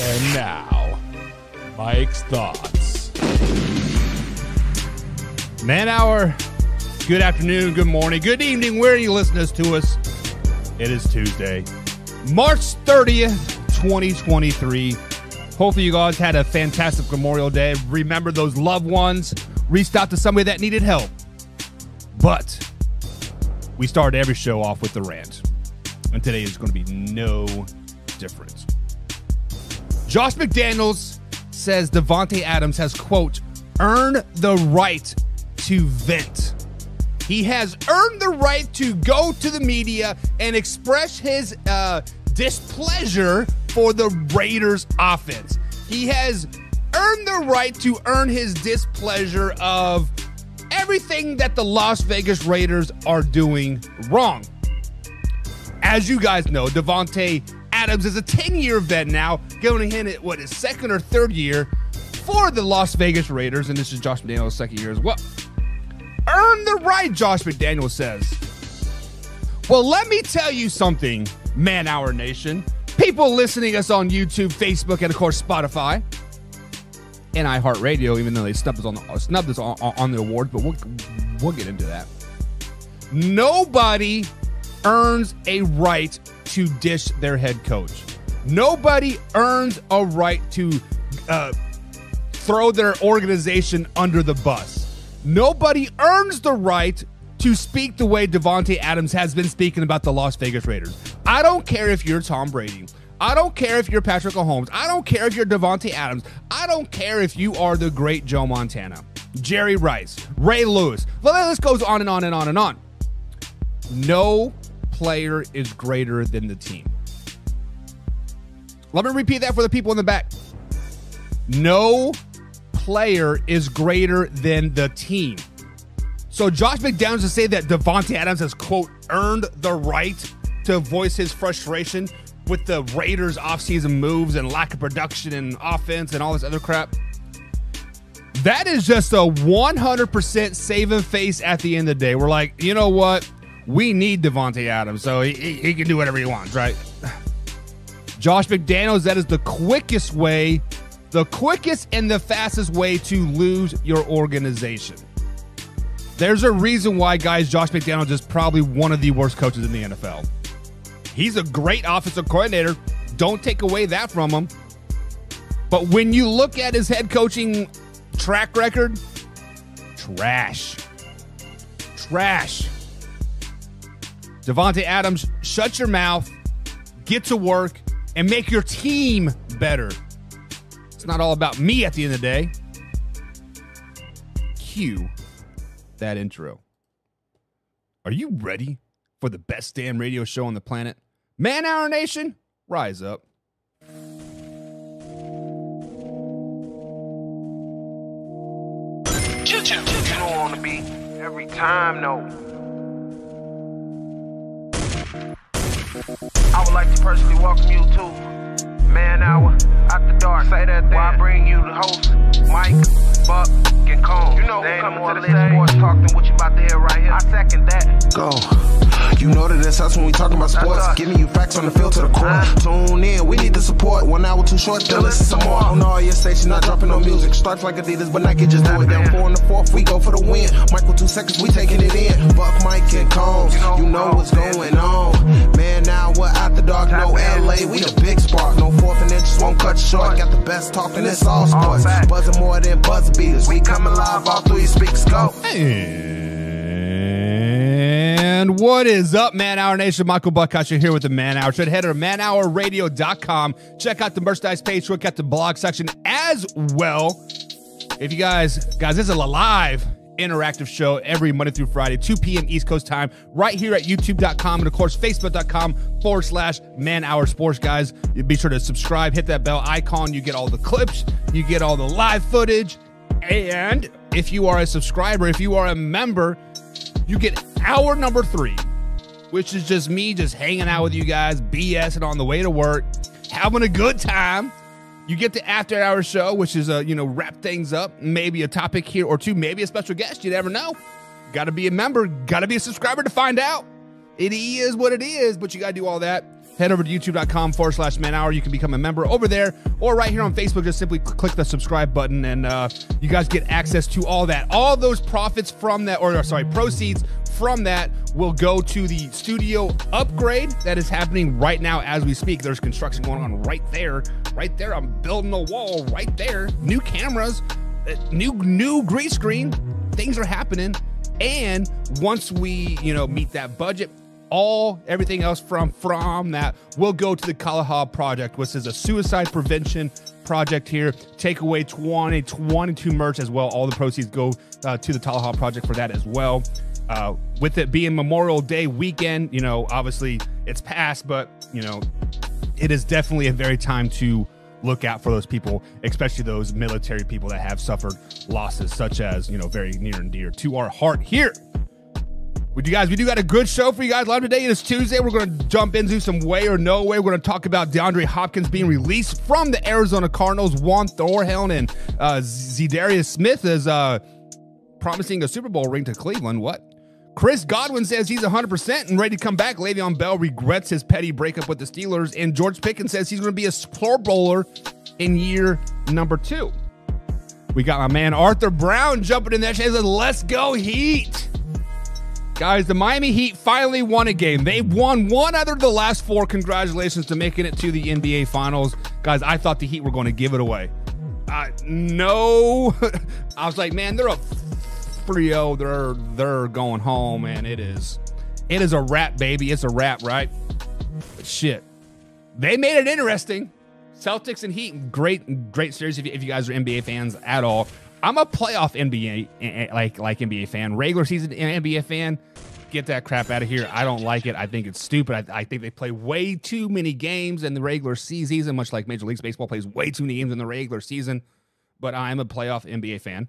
And now, Mike's Thoughts. Man hour, good afternoon, good morning, good evening, where you listening to us. It is Tuesday, March 30th, 2023. Hopefully you guys had a fantastic Memorial Day. Remember those loved ones, reached out to somebody that needed help. But we started every show off with the rant. And today is going to be no different. Josh McDaniels says Davante Adams has, quote, earned the right to vent. He has earned the right to go to the media and express his displeasure for the Raiders offense. He has earned the right to earn his displeasure of everything that the Las Vegas Raiders are doing wrong. As you guys know, Davante Adams is a 10-year vet now, going in at, his second or third year for the Las Vegas Raiders, and this is Josh McDaniels' second year as well. Earn the right, Josh McDaniels says. Well, let me tell you something, Man Hour Nation. People listening to us on YouTube, Facebook, and, of course, Spotify and iHeartRadio, even though they snubbed us on the award, but we'll get into that. Nobody earns a right to dish their head coach. Nobody earns a right to throw their organization under the bus. Nobody earns the right to speak the way Davante Adams has been speaking about the Las Vegas Raiders. I don't care if you're Tom Brady. I don't care if you're Patrick Mahomes. I don't care if you're Davante Adams. I don't care if you are the great Joe Montana, Jerry Rice, Ray Lewis. The list goes on and on and on and on. No player is greater than the team. Let me repeat that for the people in the back. No player is greater than the team. So Josh McDaniels to say that Davante Adams has, quote, earned the right to voice his frustration with the Raiders' offseason moves and lack of production and offense and all this other crap. That is just a 100% saving face at the end of the day. We're like, you know what? We need Davante Adams, so he can do whatever he wants, right? Josh McDaniels, that is the quickest and the fastest way to lose your organization. There's a reason why, guys, Josh McDaniels is probably one of the worst coaches in the NFL. He's a great offensive coordinator. Don't take away that from him. But when you look at his head coaching track record, trash. Davante Adams, shut your mouth, get to work, and make your team better. It's not all about me at the end of the day. Cue that intro. Are you ready for the best damn radio show on the planet? Man Hour Nation, rise up. You don't want to be every time, no. I would like to personally welcome you to Man Hour After Dark. Say that thing. While I bring you the host, Mike, Buck, and Cone. You know who's coming to the stage. Sports talk than what you about to hear right here. I second that. Go. You know that it's us when we talking about sports. Giving you facts on the field to the core. Tune in, we need the support. 1 hour too short, still listen some more. On all your stations, not dropping no music. Stripes like Adidas, but Nike just do it. Down 4 in the 4th, we go for the win. Michael 2 seconds, we taking it in. Buck, Mike, and Combs, you know what's going on. Man, now we're After Dark, no LA, we the big spark. No 4th and inches won't cut you short. Got the best talking, it's all sports. Buzzing more than buzzer beaters. We coming live all through your speakers, go. And what is up, Man Hour Nation? Michael Buckhatcher here with the Man Hour. Should head to manhourradio.com. Check out the merchandise page. Look at the blog section as well. If you guys, this is a live interactive show every Monday through Friday, 2 p.m. East Coast time, right here at youtube.com and, of course, facebook.com/Man Hour Sports, guys. Be sure to subscribe, hit that bell icon. You get all the clips. You get all the live footage. And if you are a subscriber, if you are a member, you get hour number 3, which is just me just hanging out with you guys, BSing on the way to work, having a good time. You get the after hour show, which is, wrap things up, maybe a topic here or two, maybe a special guest. You never know. Got to be a member, got to be a subscriber to find out. It is what it is, but you got to do all that. head over to youtube.com/manhour. You can become a member over there, or right here on Facebook, just simply click the subscribe button, and you guys get access to all that. All those profits from that, proceeds from that will go to the studio upgrade that is happening right now as we speak. There's construction going on right there. I'm building a wall right there. New cameras, new green screen. Things are happening. And once we, meet that budget, everything else from that will go to the Kalahari Project, which is a suicide prevention project here. Take away 2022 merch as well. All the proceeds go to the Kalahari Project for that as well. With it being Memorial Day weekend, obviously it's past, but, it is definitely a very time to look out for those people, especially those military people that have suffered losses, such as, very near and dear to our heart here. We do got a good show for you guys live today. It is Tuesday. We're going to jump into some way or no way. We're going to talk about DeAndre Hopkins being released from the Arizona Cardinals. Juan Thornhill and Za'Darius Smith is promising a Super Bowl ring to Cleveland. What? Chris Godwin says he's 100% and ready to come back. LeVeon Bell regrets his petty breakup with the Steelers. And George Pickens says he's going to be a Pro Bowler in year number 2. We got my man Arthur Brown jumping in there. He says, let's go Heat. Guys, the Miami Heat finally won a game. They won one out of the last 4. Congratulations to making it to the NBA Finals. Guys, I thought the Heat were going to give it away. No. I was like, man, they're up 3-0. They're going home, man. It is a wrap, baby. It's a wrap, right? But shit. They made it interesting. Celtics and Heat, great series if you guys are NBA fans at all. I'm a playoff NBA like NBA fan. Regular season NBA fan, get that crap out of here. I don't like it. I think it's stupid. I think they play way too many games in the regular season, much like Major League Baseball plays way too many games in the regular season. But I'm a playoff NBA fan.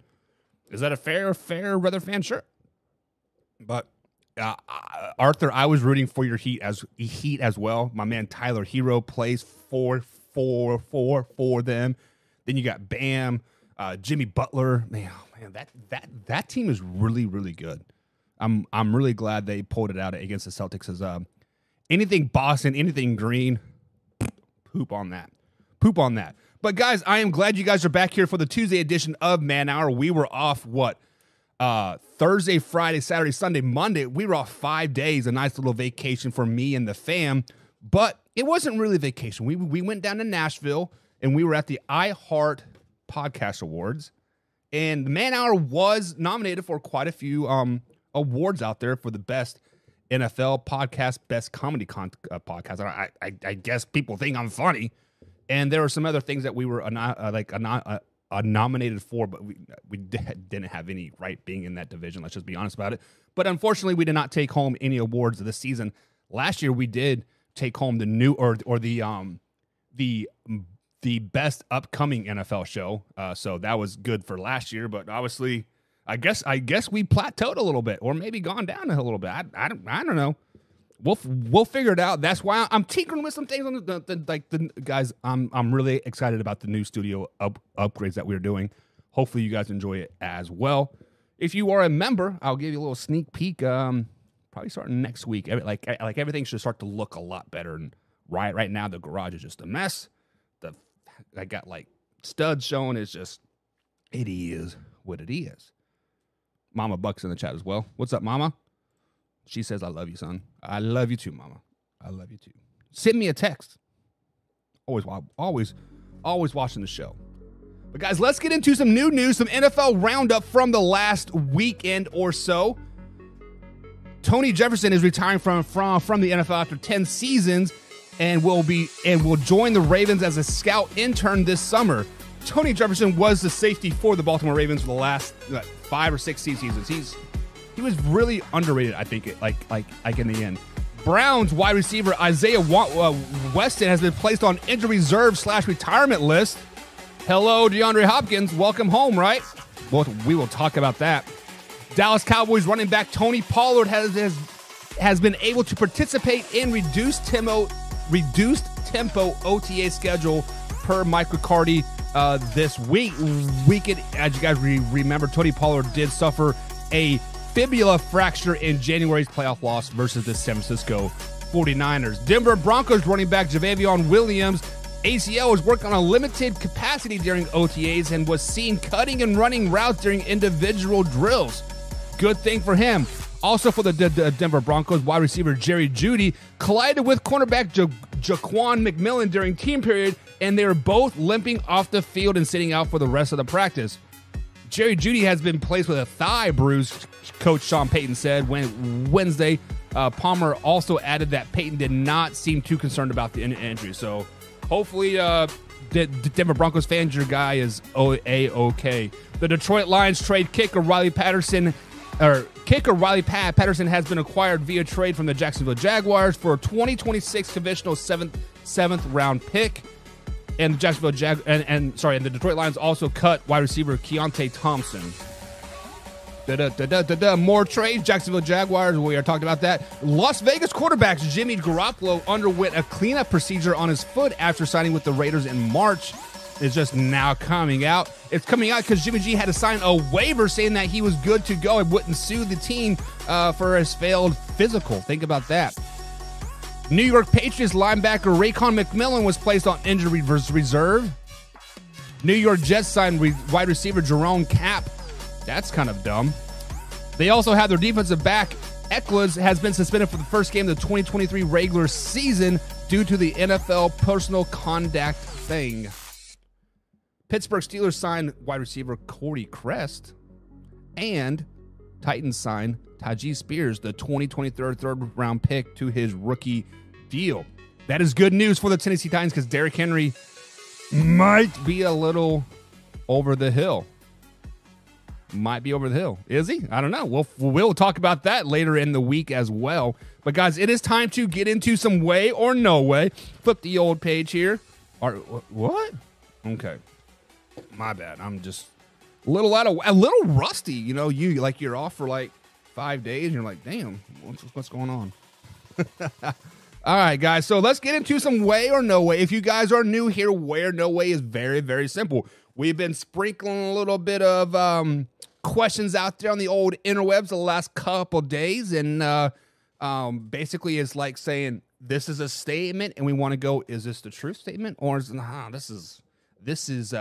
Is that a fair weather fan? Sure. But Arthur, I was rooting for your Heat as well. My man Tyler Hero plays for them. Then you got Bam. Jimmy Butler, man, that team is really, really good. I'm really glad they pulled it out against the Celtics. As anything Boston, anything green, poop on that. But guys, I am glad you guys are back here for the Tuesday edition of Man Hour. We were off Thursday, Friday, Saturday, Sunday, Monday. We were off 5 days, a nice little vacation for me and the fam. But it wasn't really vacation. We went down to Nashville and we were at the iHeart Podcast Awards, and the Man Hour was nominated for quite a few awards out there for the best NFL podcast, best comedy podcast. I guess people think I'm funny, and there were some other things that we were nominated for, but we didn't have any right being in that division. Let's just be honest about it. But unfortunately, we did not take home any awards this season. Last year, we did take home the new the best upcoming NFL show. So that was good for last year, but obviously I guess we plateaued a little bit, or maybe gone down a little bit. I don't know. We'll figure it out. That's why I'm tinkering with some things on the guys. I'm really excited about the new studio upgrades that we're doing. Hopefully you guys enjoy it as well. If you are a member, I'll give you a little sneak peek. Probably starting next week. Like everything should start to look a lot better. And right now the garage is just a mess. I got like studs showing. It is what it is. Mama Buck's in the chat as well. What's up, Mama? She says, I love you, son. I love you too, Mama. I love you too. Send me a text. Always watching the show. But guys, let's get into some new news, some NFL roundup from the last weekend or so. Tony Jefferson is retiring from the NFL after 10 seasons. And will join the Ravens as a scout intern this summer. Tony Jefferson was the safety for the Baltimore Ravens for the last 5 or 6 seasons. He was really underrated, I think. Like in the end, Browns wide receiver Isaiah Weston has been placed on injury reserve / retirement list. Hello, DeAndre Hopkins. Welcome home, right? Well, we will talk about that. Dallas Cowboys running back Tony Pollard has bend able to participate in reduced tempo OTA schedule per Mike Riccardi this weekend. As you guys remember, Tony Pollard did suffer a fibula fracture in January's playoff loss versus the San Francisco 49ers. Denver Broncos running back Javavion Williams, ACL, was working on a limited capacity during OTAs and was seen cutting and running routes during individual drills. Good thing for him. Also for the Denver Broncos, wide receiver Jerry Jeudy collided with cornerback Jaquan McMillan during team period, and they were both limping off the field and sitting out for the rest of the practice. Jerry Jeudy has been placed with a thigh bruise, Coach Sean Payton said Wednesday. Palmer also added that Payton did not seem too concerned about the injury. So hopefully the Denver Broncos fans, your guy is A-OK. The Detroit Lions trade kicker Riley Patterson has been acquired via trade from the Jacksonville Jaguars for a 2026 conditional seventh round pick. And the Detroit Lions also cut wide receiver Keontae Thompson. More trades. Jacksonville Jaguars, we are talking about that. Las Vegas quarterback Jimmy Garoppolo underwent a cleanup procedure on his foot after signing with the Raiders in March. It's just now coming out. It's coming out because Jimmy G had to sign a waiver saying that he was good to go and wouldn't sue the team for his failed physical. Think about that. New York Patriots linebacker Raekwon McMillan was placed on injury reserve. New York Jets signed wide receiver Jerome Cap. That's kind of dumb. They also have their defensive back, Eckles, has been suspended for the first game of the 2023 regular season due to the NFL personal conduct thing. Pittsburgh Steelers signed wide receiver Corey Crest. And Titans signed Tajee Spears, the 2023 third-round pick, to his rookie deal. That is good news for the Tennessee Titans because Derrick Henry might be a little over the hill. Might be over the hill. Is he? I don't know. We'll talk about that later in the week as well. But, guys, it is time to get into some way or no way. Flip the old page here. What? Okay. My bad. I'm just a little rusty. You know, you're off for like 5 days and you're like, damn, what's going on? All right, guys. So let's get into some way or no way. If you guys are new here, way or no way is very, very simple. We've been sprinkling a little bit of questions out there on the old interwebs the last couple days, and basically it's like saying this is a statement, and we want to go, is this the true statement, or is this is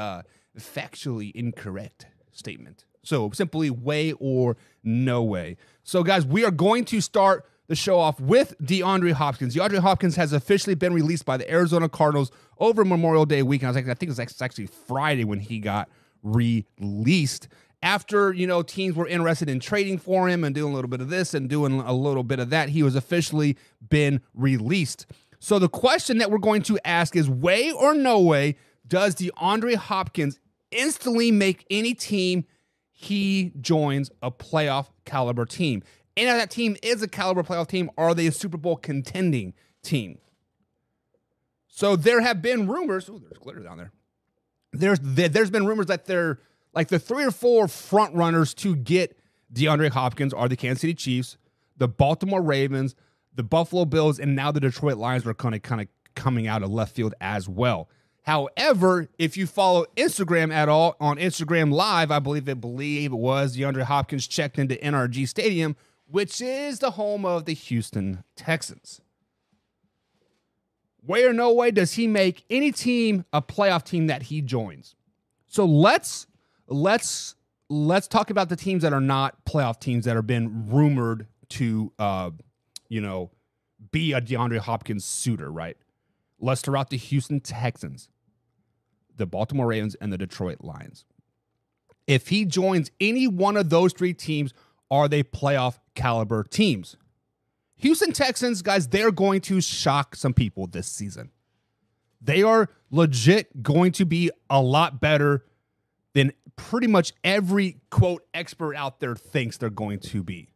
factually incorrect statement? So simply way or no way. So guys, we are going to start the show off with DeAndre Hopkins. DeAndre Hopkins has officially been released by the Arizona Cardinals over Memorial Day weekend. I think it was actually Friday when he got released. After, teams were interested in trading for him and doing a little bit of this and doing a little bit of that, he was officially been released. So the question that we're going to ask is, way or no way, does DeAndre Hopkins instantly make any team he joins a playoff caliber team? And if that team is a caliber playoff team, are they a Super Bowl contending team? So there have been rumors. Oh, there's glitter down there. There's been rumors that they're like the 3 or 4 front runners to get DeAndre Hopkins are the Kansas City Chiefs, the Baltimore Ravens, the Buffalo Bills, and now the Detroit Lions are kind of coming out of left field as well. However, if you follow Instagram at all, on Instagram Live, I believe it was DeAndre Hopkins checked into NRG Stadium, which is the home of the Houston Texans. Way or no way does he make any team a playoff team that he joins? So let's talk about the teams that are not playoff teams that have been rumored to be a DeAndre Hopkins suitor, right? Let's throw out the Houston Texans, the Baltimore Ravens, and the Detroit Lions. If he joins any one of those 3 teams, are they playoff caliber teams? Houston Texans, guys, they're going to shock some people this season. They are legit going to be a lot better than pretty much every, quote, expert out there thinks they're going to be.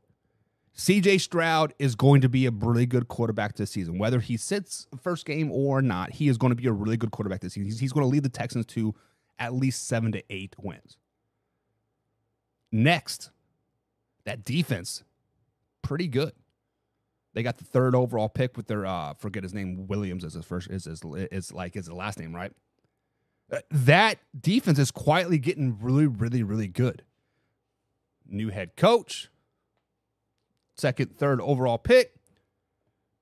CJ Stroud is going to be a really good quarterback this season. Whether he sits first game or not, he is going to be a really good quarterback this season. He's going to lead the Texans to at least 7 to 8 wins. Next, that defense, pretty good. They got the 3rd overall pick with their forget his name, Williams as his first is his last name, right? That defense is quietly getting really, really, really good. New head coach, 2nd, 3rd overall pick.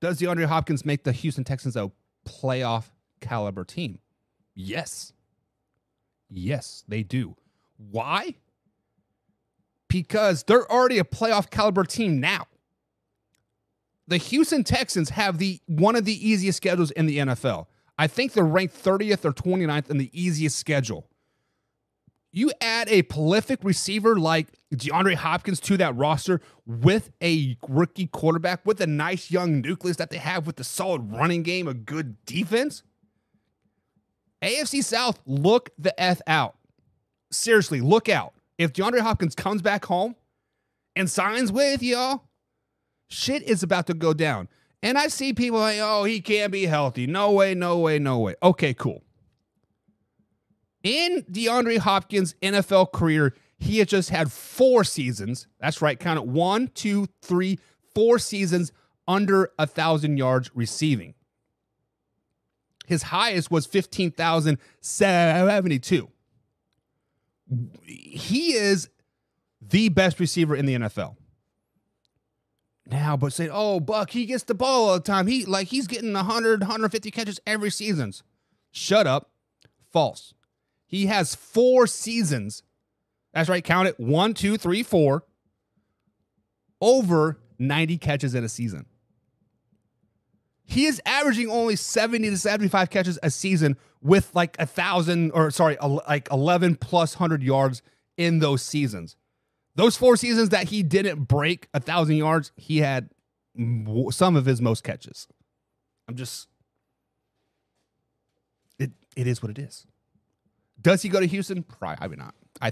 Does DeAndre Hopkins make the Houston Texans a playoff caliber team? Yes. Yes, they do. Why? Because they're already a playoff caliber team now. The Houston Texans have one of the easiest schedules in the NFL. I think they're ranked 30th or 29th in the easiest schedule. You add a prolific receiver like DeAndre Hopkins to that roster with a rookie quarterback, with a nice young nucleus that they have with a solid running game, a good defense. AFC South, look the F out. Seriously, look out. If DeAndre Hopkins comes back home and signs with y'all, shit is about to go down. And I see people like, oh, he can't be healthy. No way, no way, no way. Okay, cool. In DeAndre Hopkins' NFL career, he has just had 4 seasons. That's right, count it. 1, 2, 3, 4 seasons under 1,000 yards receiving. His highest was 15,072. He is the best receiver in the NFL. Now, but say, oh, Buck, he gets the ball all the time. He's getting 100, 150 catches every season. Shut up. False. He has 4 seasons. That's right. Count it. 1, 2, 3, 4. Over 90 catches in a season. He is averaging only 70 to 75 catches a season with like 11 plus 100 yards in those seasons. Those 4 seasons that he didn't break 1,000 yards, he had some of his most catches. It is what it is. Does he go to Houston? Probably not. I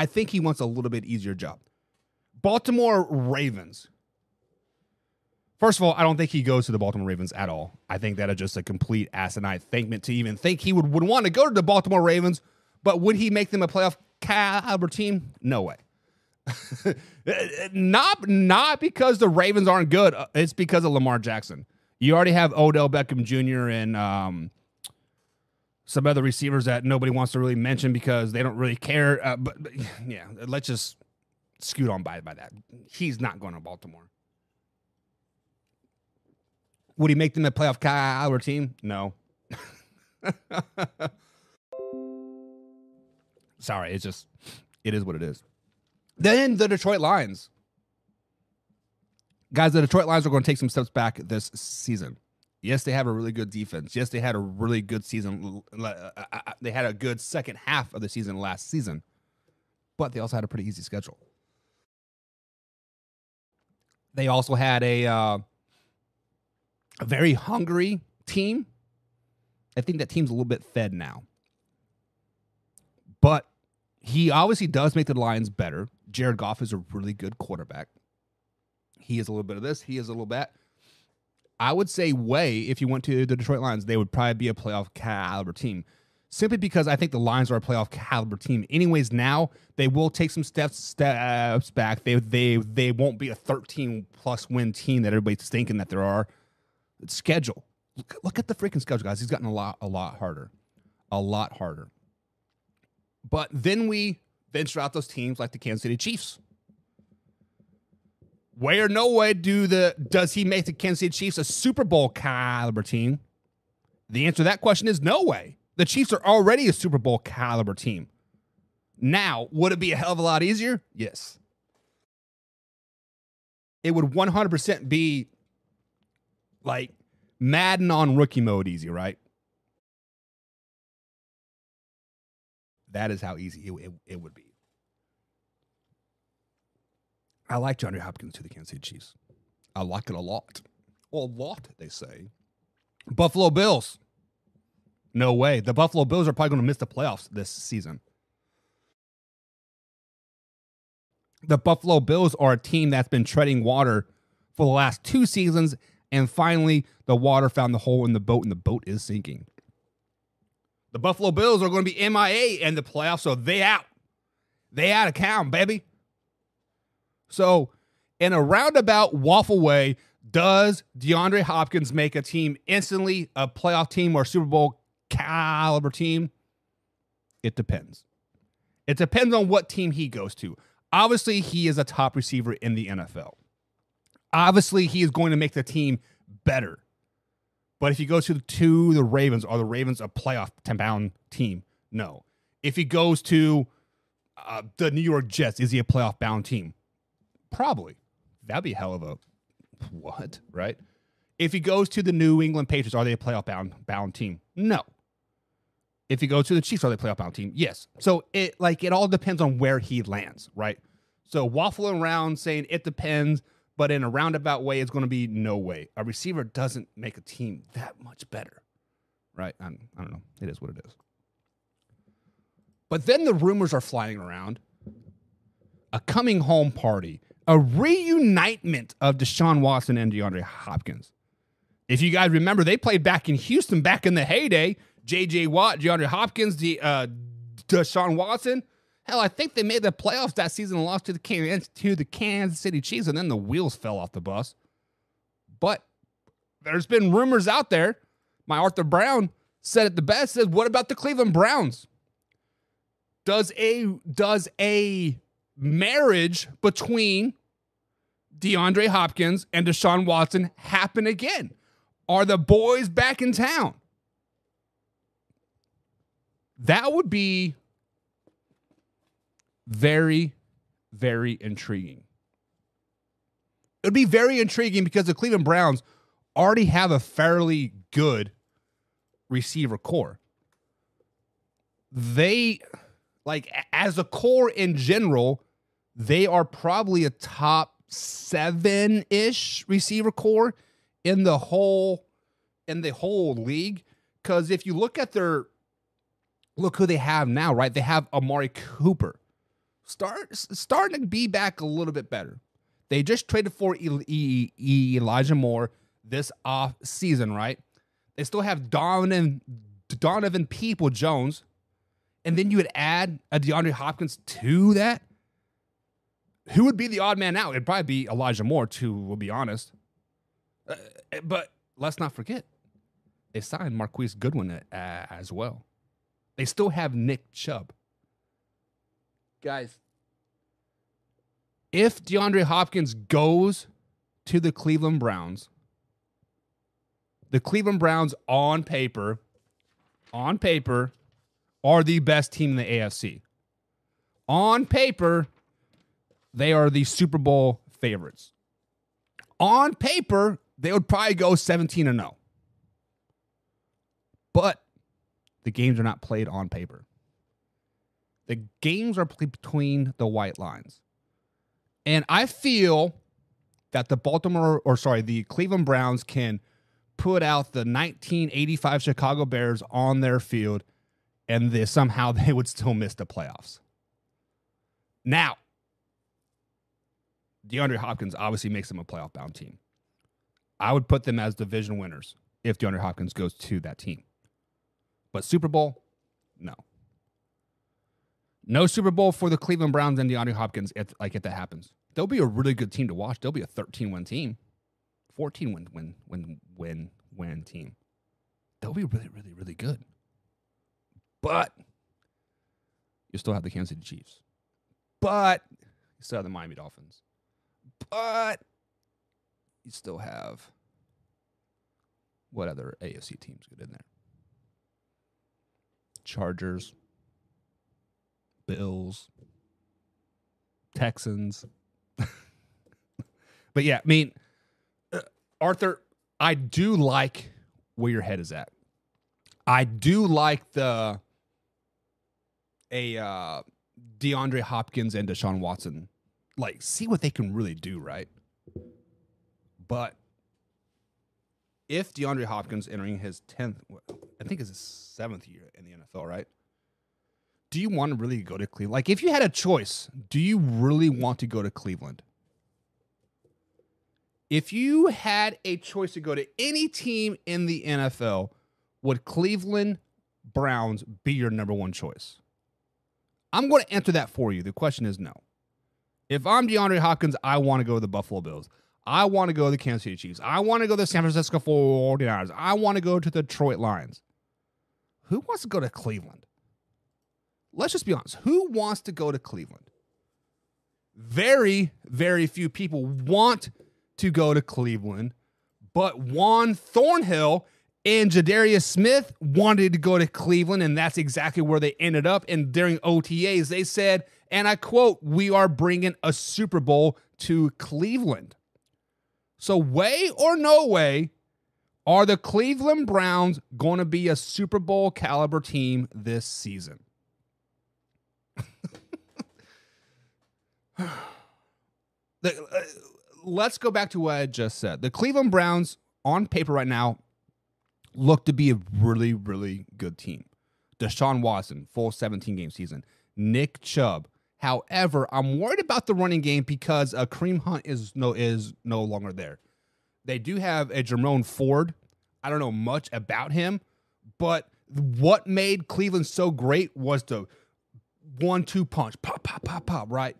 think he wants a little bit easier job. Baltimore Ravens. First of all, I don't think he goes to the Baltimore Ravens at all. I think that is just a complete asinine statement to even think he would want to go to the Baltimore Ravens, but would he make them a playoff caliber team? No way. Not because the Ravens aren't good. It's because of Lamar Jackson. You already have Odell Beckham Jr. and some other receivers that nobody wants to really mention because they don't really care. But yeah, let's just scoot on by that. He's not going to Baltimore. Would he make them a playoff caliber team? No. Sorry, it is what it is. Then the Detroit Lions. Guys, the Detroit Lions are going to take some steps back this season. Yes, they have a really good defense. Yes, they had a really good season. They had a good second half of the season last season. But they also had a pretty easy schedule. They also had a very hungry team. I think that team's a little bit fed now. But he obviously does make the Lions better. Jared Goff is a really good quarterback. He is a little bit of this. He is a little bit. I would say if you went to the Detroit Lions, they would probably be a playoff caliber team. Simply because I think the Lions are a playoff caliber team. Anyways, now they will take some steps back. They won't be a 13-plus win team that everybody's thinking that there are. Schedule. Look at the freaking schedule, guys. He's gotten a lot harder. A lot harder. But then we venture out those teams like the Kansas City Chiefs. Way or no way does he make the Kansas City Chiefs a Super Bowl caliber team? The answer to that question is no way. The Chiefs are already a Super Bowl caliber team. Now, would it be a hell of a lot easier? Yes. It would 100% be like Madden on rookie mode easy, right? That is how easy it would be. I like DeAndre Hopkins to the Kansas City Chiefs. I like it a lot. Well, a lot, they say. Buffalo Bills. No way. The Buffalo Bills are probably going to miss the playoffs this season. The Buffalo Bills are a team that's been treading water for the last 2 seasons, and finally the water found the hole in the boat, and the boat is sinking. The Buffalo Bills are going to be MIA in the playoffs, so they out. They out of town, baby. So, in a roundabout waffle way, does DeAndre Hopkins make a team instantly a playoff team or Super Bowl caliber team? It depends. It depends on what team he goes to. Obviously, he is a top receiver in the NFL. Obviously, he is going to make the team better. But if he goes to the Ravens, are the Ravens a playoff 10-bound team? No. If he goes to the New York Jets, is he a playoff-bound team? Probably. That'd be a hell of a what, right? If he goes to the New England Patriots, are they a playoff-bound team? No. If he goes to the Chiefs, are they a playoff-bound team? Yes. So it all depends on where he lands, right? So waffling around saying it depends, but in a roundabout way, it's going to be no way. A receiver doesn't make a team that much better, right? I don't know. It is what it is. But then the rumors are flying around. A coming home party. A reunitement of Deshaun Watson and DeAndre Hopkins. If you guys remember, they played back in Houston back in the heyday. J.J. Watt, DeAndre Hopkins, Deshaun Watson. Hell, I think they made the playoffs that season and lost to the Kansas City Chiefs, and then the wheels fell off the bus. But there's been rumors out there. My Arthur Brown said it the best. Says, what about the Cleveland Browns? Does a marriage between DeAndre Hopkins and Deshaun Watson happen again? Are the boys back in town? That would be very, very intriguing. It would be very intriguing because the Cleveland Browns already have a fairly good receiver core. They, as a core in general, they are probably a top 7-ish receiver core in the whole league. Because if you look at look who they have now, right? They have Amari Cooper. Starting to be back a little bit better. They just traded for Elijah Moore this off season, right? They still have Donovan Peoples-Jones, and then you would add a DeAndre Hopkins to that. Who would be the odd man out? It'd probably be Elijah Moore, too, we'll be honest. But let's not forget, they signed Marquise Godwin as well. They still have Nick Chubb. Guys, if DeAndre Hopkins goes to the Cleveland Browns on paper are the best team in the AFC. On paper, they are the Super Bowl favorites. On paper, they would probably go 17-0. But the games are not played on paper. The games are played between the white lines. And I feel that the Cleveland Browns can put out the 1985 Chicago Bears on their field, and somehow they would still miss the playoffs. Now, DeAndre Hopkins obviously makes them a playoff-bound team. I would put them as division winners if DeAndre Hopkins goes to that team. But Super Bowl, no. No Super Bowl for the Cleveland Browns and DeAndre Hopkins if that happens. They'll be a really good team to watch. They'll be a 13-win team. 14-win team. They'll be really, really, really good. But you still have the Kansas City Chiefs. But you still have the Miami Dolphins. But you still have what other AFC teams get in there? Chargers, Bills, Texans. But yeah, I mean, Arthur, I do like where your head is at. I do like DeAndre Hopkins and Deshaun Watson. See what they can really do, right? But if DeAndre Hopkins entering his 10th, I think it's his 7th year in the NFL, right? Do you want to really go to Cleveland? If you had a choice, do you really want to go to Cleveland? If you had a choice to go to any team in the NFL, would Cleveland Browns be your number one choice? I'm going to answer that for you. The question is no. If I'm DeAndre Hopkins, I want to go to the Buffalo Bills. I want to go to the Kansas City Chiefs. I want to go to the San Francisco 49ers. I want to go to the Detroit Lions. Who wants to go to Cleveland? Let's just be honest. Who wants to go to Cleveland? Very, very few people want to go to Cleveland, but Juan Thornhill and Jadarius Smith wanted to go to Cleveland, and that's exactly where they ended up. And during OTAs, they said, and I quote, "We are bringing a Super Bowl to Cleveland." So way or no way are the Cleveland Browns going to be a Super Bowl caliber team this season. Let's go back to what I just said. The Cleveland Browns, on paper right now, look to be a really, really good team. Deshaun Watson, full 17-game season. Nick Chubb. However, I'm worried about the running game because Kareem Hunt is no longer there. They do have a Jerome Ford. I don't know much about him, but what made Cleveland so great was the 1-2 punch. Pop, pop, pop, pop, right?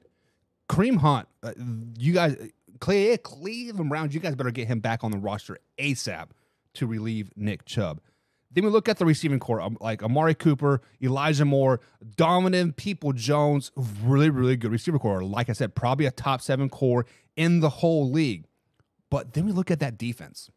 Kareem Hunt, you guys, Cleveland Browns, you guys better get him back on the roster ASAP to relieve Nick Chubb. Then we look at the receiving core, like Amari Cooper, Elijah Moore, Donovan Peoples-Jones, really, really good receiver core. Like I said, probably a top 7 core in the whole league. But then we look at that defense.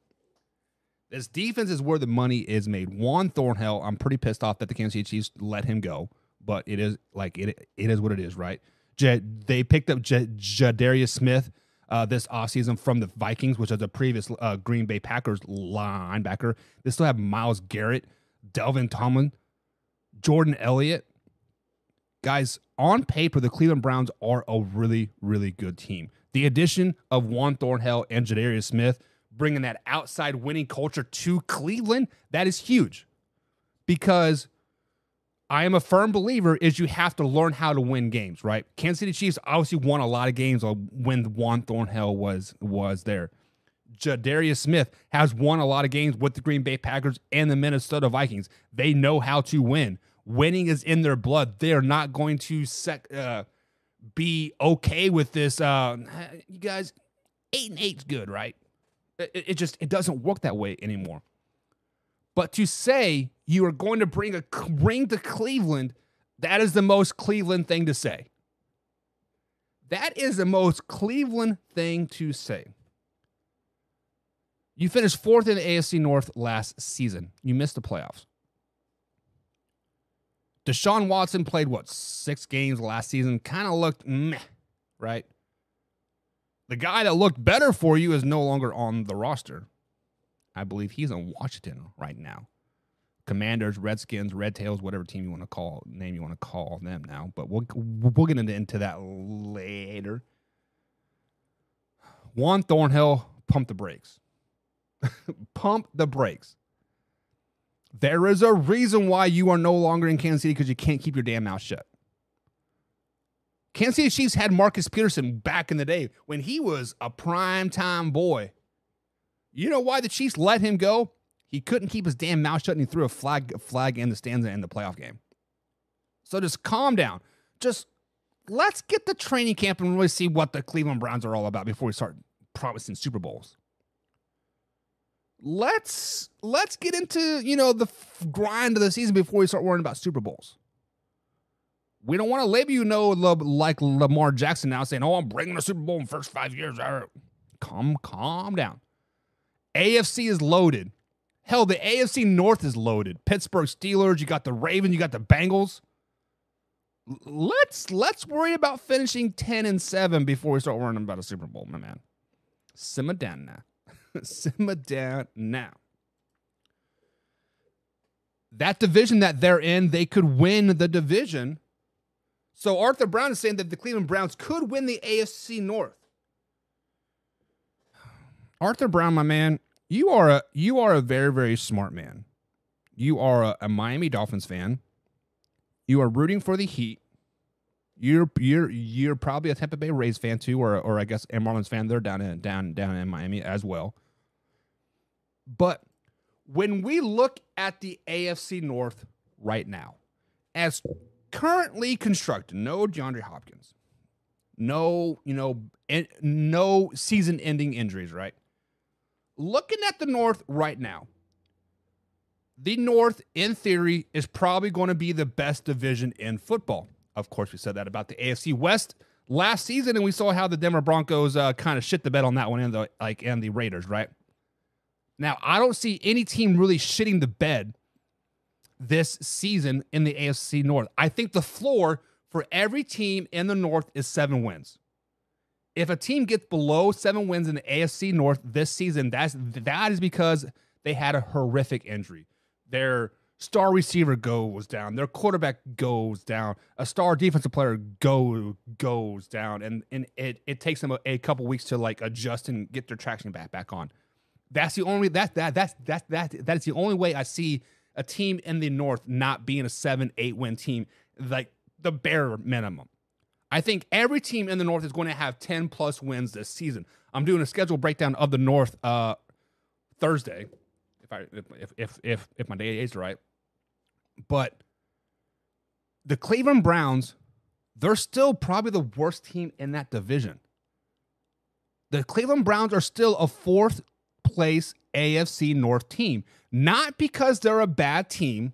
This defense is where the money is made. Juan Thornhill, I'm pretty pissed off that the Kansas City Chiefs let him go, but it is like it is what it is, right? They picked up Jadarius Smith this offseason from the Vikings, which is the previous Green Bay Packers linebacker. They still have Myles Garrett, Delvin Tomlin, Jordan Elliott. Guys, on paper, the Cleveland Browns are a really, really good team. The addition of Juan Thornhill and Jadarius Smith, bringing that outside winning culture to Cleveland, that is huge. Because I am a firm believer is you have to learn how to win games, right? Kansas City Chiefs obviously won a lot of games when Juan Thornhill was there. Jadarius Smith has won a lot of games with the Green Bay Packers and the Minnesota Vikings. They know how to win. Winning is in their blood. They are not going to be okay with this. You guys, 8-8 is good, right? It doesn't work that way anymore. But to say you are going to bring a ring to Cleveland, that is the most Cleveland thing to say. That is the most Cleveland thing to say. You finished 4th in the AFC North last season. You missed the playoffs. Deshaun Watson played, 6 games last season? Kind of looked meh, right? The guy that looked better for you is no longer on the roster. I believe he's in Washington right now. Commanders, Redskins, Red Tails, whatever name you want to call them now. But we'll get into that later. Juan Thornhill, pump the brakes. Pump the brakes. There is a reason why you are no longer in Kansas City because you can't keep your damn mouth shut. Kansas City Chiefs had Marcus Peterson back in the day when he was a primetime boy. You know why the Chiefs let him go? He couldn't keep his damn mouth shut and he threw a flag in the stands in the playoff game. So just calm down. Just let's get the training camp and really see what the Cleveland Browns are all about before we start promising Super Bowls. Let's get into, the grind of the season before we start worrying about Super Bowls. We don't want to label like Lamar Jackson now saying, I'm bringing a Super Bowl in the first 5 years. Calm down. AFC is loaded. Hell, the AFC North is loaded. Pittsburgh Steelers, you got the Ravens, you got the Bengals. Let's worry about finishing 10-7 before we start worrying about a Super Bowl, my man. Simmer down now. Simmer down now. That division that they're in, they could win the division. So Arthur Brown is saying that the Cleveland Browns could win the AFC North. Arthur Brown, my man, you are a very, very smart man. You are a Miami Dolphins fan. You are rooting for the Heat. You're probably a Tampa Bay Rays fan too, or I guess a Marlins fan. They're down in Miami as well. But when we look at the AFC North right now, as currently constructed, no DeAndre Hopkins, no season-ending injuries, right? Looking at the North right now, the North, in theory, is probably going to be the best division in football. Of course, we said that about the AFC West last season, and we saw how the Denver Broncos kind of shit the bed on that one, and the Raiders, right? Now, I don't see any team really shitting the bed this season in the AFC North. I think the floor for every team in the North is 7 wins. If a team gets below 7 wins in the AFC North this season, that is because they had a horrific injury. Their star receiver goes down. Their quarterback goes down. A star defensive player goes down, and it takes them a couple weeks to like adjust and get their traction back on. That's the only that is the only way I see a team in the North not being a 7-8 win team, like the bare minimum. I think every team in the North is going to have 10 plus wins this season. I'm doing a schedule breakdown of the North Thursday, if my days are right. But the Cleveland Browns, they're still probably the worst team in that division. The Cleveland Browns are still a 4th place AFC North team. Not because they're a bad team.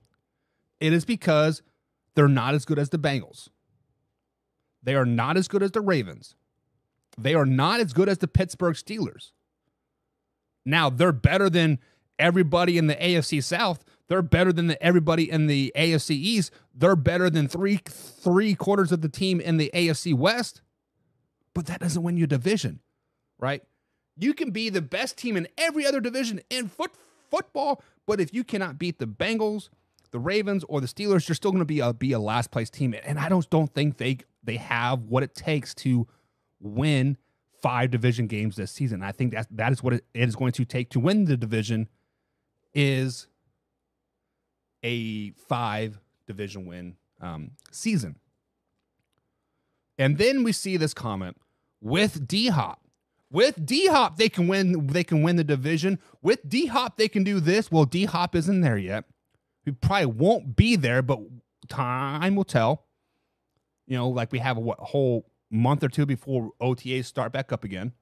It is because they're not as good as the Bengals. They are not as good as the Ravens. They are not as good as the Pittsburgh Steelers. Now, they're better than everybody in the AFC South. They're better than everybody in the AFC East. They're better than three quarters of the team in the AFC West. But that doesn't win you a division, right? You can be the best team in every other division in football, but if you cannot beat the Bengals, the Ravens, or the Steelers, you're still going to be a last place team. And I don't think they have what it takes to win 5 division games this season. I think that is what it is going to take to win the division, is a 5 division win season. And then we see this comment with D-Hop. With D-Hop, they can win the division. With D-Hop, they can do this. Well, D-Hop isn't there yet. He probably won't be there, but time will tell. You know, like we have a whole month or two before OTAs start back up again.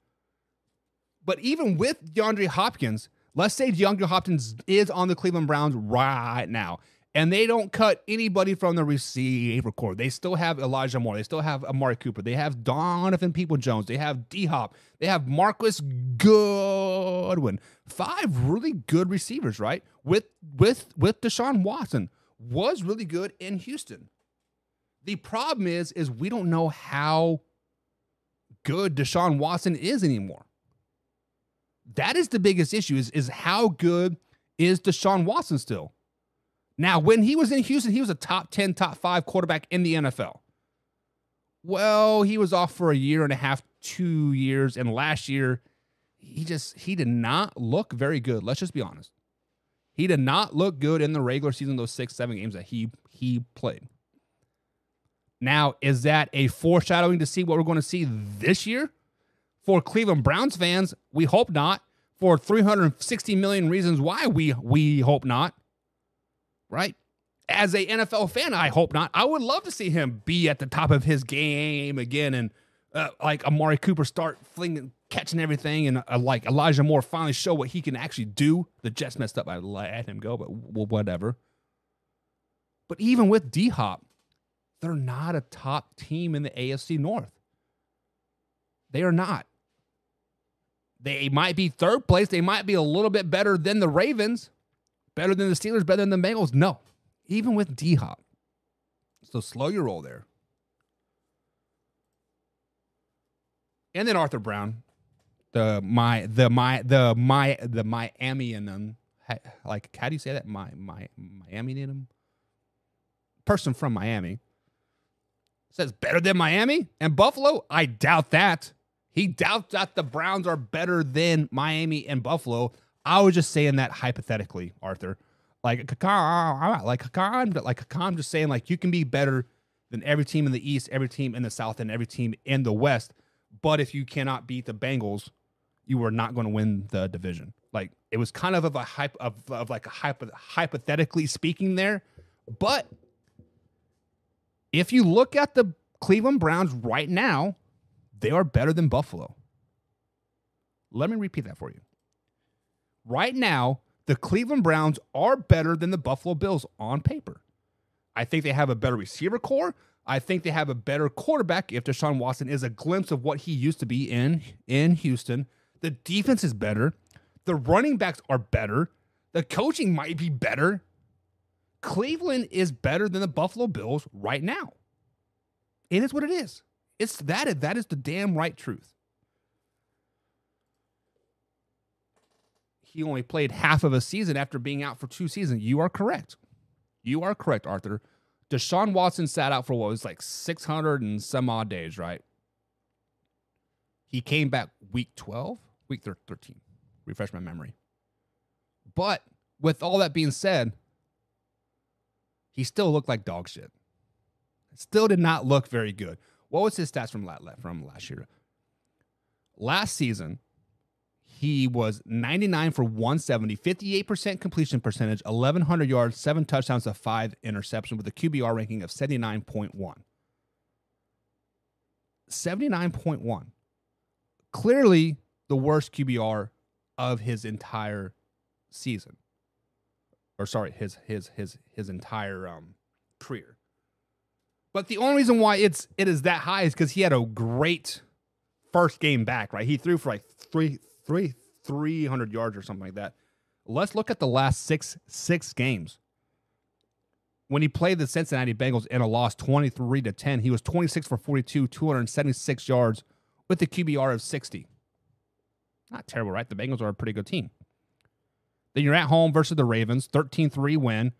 But even with DeAndre Hopkins, let's say DeAndre Hopkins is on the Cleveland Browns right now, and they don't cut anybody from the receiver corps. They still have Elijah Moore. They still have Amari Cooper. They have Donovan Peoples-Jones. They have D-Hop. They have Marquis Godwin. 5 really good receivers, right? With Deshaun Watson was really good in Houston. The problem is we don't know how good Deshaun Watson is anymore. That is the biggest issue, is how good is Deshaun Watson still? Now, when he was in Houston, he was a top 10, top 5 quarterback in the NFL. Well, he was off for a year and a half, 2 years, and last year, he did not look very good. Let's just be honest. He did not look good in the regular season, those 6-7 games that he played. Now, is that a foreshadowing to see what we're going to see this year? For Cleveland Browns fans, we hope not. For 360 million reasons why we hope not. Right? As a NFL fan, I hope not. I would love to see him be at the top of his game again, and like Amari Cooper start catching everything, and like Elijah Moore finally show what he can actually do. The Jets messed up. I let him go, but whatever. But even with D-Hop, they're not a top team in the AFC North. They are not. They might be 3rd place. They might be a little bit better than the Ravens, better than the Steelers, better than the Bengals. No, even with D-Hop. So slow your roll there. And then Arthur Brown, the Miamian, like, how do you say that? Miamian person from Miami says better than Miami and Buffalo. I doubt that. He doubts that the Browns are better than Miami and Buffalo. I was just saying that hypothetically, Arthur. I'm just saying, like, you can be better than every team in the East, every team in the South, and every team in the West. But if you cannot beat the Bengals, you are not going to win the division. Like, it was kind of a hypothetically speaking there. But if you look at the Cleveland Browns right now, they are better than Buffalo. Let me repeat that for you. Right now, the Cleveland Browns are better than the Buffalo Bills on paper. I think they have a better receiver core. I think they have a better quarterback if Deshaun Watson is a glimpse of what he used to be in Houston. The defense is better. The running backs are better. The coaching might be better. Cleveland is better than the Buffalo Bills right now. It is what it is. That is the damn right truth. He only played half of a season after being out for 2 seasons. You are correct. You are correct, Arthur. Deshaun Watson sat out for what was like 600 and some odd days, right? He came back week 12, week 13. Refresh my memory. But with all that being said, he still looked like dog shit. Still did not look very good. What was his stats from last year? Last season, he was 99 for 170, 58% completion percentage, 1,100 yards, 7 touchdowns to 5 interceptions with a QBR ranking of 79.1. 79.1. Clearly the worst QBR of his entire season. Or sorry, his entire career. But the only reason why it is that high is because he had a great first game back, right? He threw for like 300 yards or something like that. Let's look at the last six games. When he played the Cincinnati Bengals in a loss 23-10, he was 26 for 42, 276 yards with a QBR of 60. Not terrible, right? The Bengals are a pretty good team. Then you're at home versus the Ravens, 13-3 win,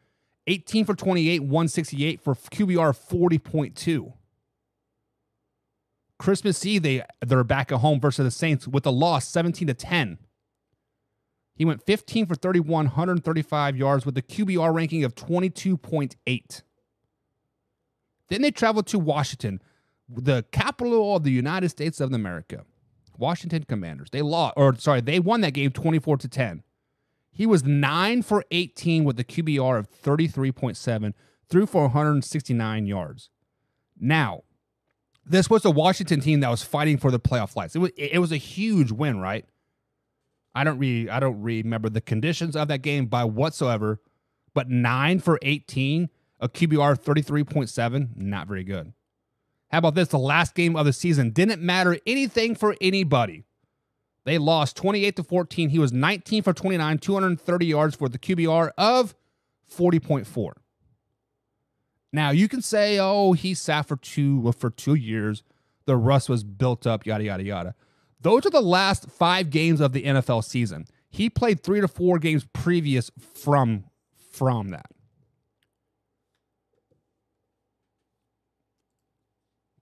18 for 28, 168 for QBR of 40.2. Christmas Eve, they're back at home versus the Saints with a loss, 17-10. He went 15 for 31, 135 yards with a QBR ranking of 22.8. Then they traveled to Washington, the capital of the United States of America. Washington Commanders. They won that game 24-10. He was 9 for 18 with a QBR of 33.7, threw for 169 yards. Now, this was a Washington team that was fighting for the playoff lights. It was a huge win, right? I don't remember the conditions of that game by whatsoever, but 9 for 18, a QBR of 33.7, not very good. How about this? The last game of the season didn't matter anything for anybody. They lost 28-14. He was 19 for 29, 230 yards for the QBR of 40.4. Now, you can say, oh, he sat for 2 years. The rust was built up, yada, yada, yada. Those are the last 5 games of the NFL season. He played 3 to 4 games previous from that.